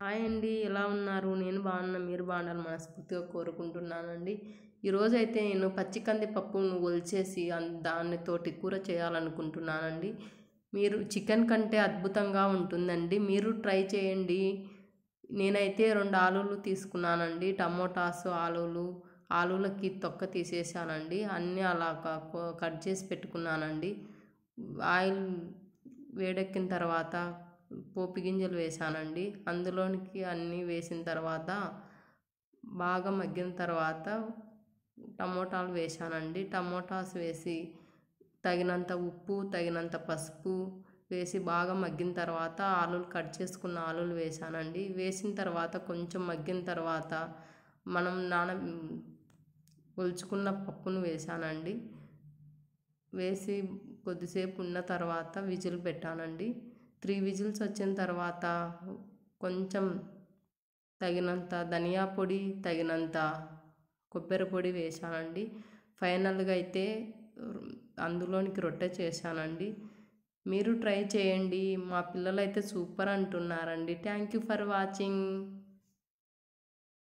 Hi అండి, ఎలా ఉన్నారు? నేను బాగున్నా, మీరు బాగున్నారు మనస్ఫూర్తిగా కోరుకుంటున్నానండి. ఈరోజైతే నేను పచ్చి కందిపప్పును ఒలిచేసి దానితోటి కూర చేయాలనుకుంటున్నానండి. మీరు చికెన్ కంటే అద్భుతంగా ఉంటుందండి, మీరు ట్రై చేయండి. నేనైతే 2 ఆలులు తీసుకున్నానండి, టమోటాస్, ఆలులకి తొక్క తీసేసానండి. అన్నీ అలా కట్ చేసి పెట్టుకున్నానండి. ఆయిల్ వేడెక్కిన తర్వాత పోపు గింజలు వేసానండి. అందులోనికి అన్నీ వేసిన తర్వాత బాగా మగ్గిన తర్వాత టమోటాలు వేసానండి. టమోటాస్ వేసి తగినంత ఉప్పు, తగినంత పసుపు వేసి బాగా మగ్గిన తర్వాత కట్ చేసుకున్న ఆలులు వేసానండి. వేసిన తర్వాత కొంచెం మగ్గిన తర్వాత మనం ఒలుచుకున్న పప్పును వేసానండి. వేసి కొద్దిసేపు ఉన్న తర్వాత విజిల్ పెట్టానండి. 3 విజిల్స్ వచ్చిన తర్వాత కొంచెం తగినంత ధనియా పొడి, తగినంత కొబ్బరి పొడి వేసానండి. ఫైనల్గా అయితే అందులోనికి రొట్టె చేశానండి. మీరు ట్రై చేయండి. మా పిల్లలు అయితే సూపర్ అంటున్నారండి. Thank you for watching.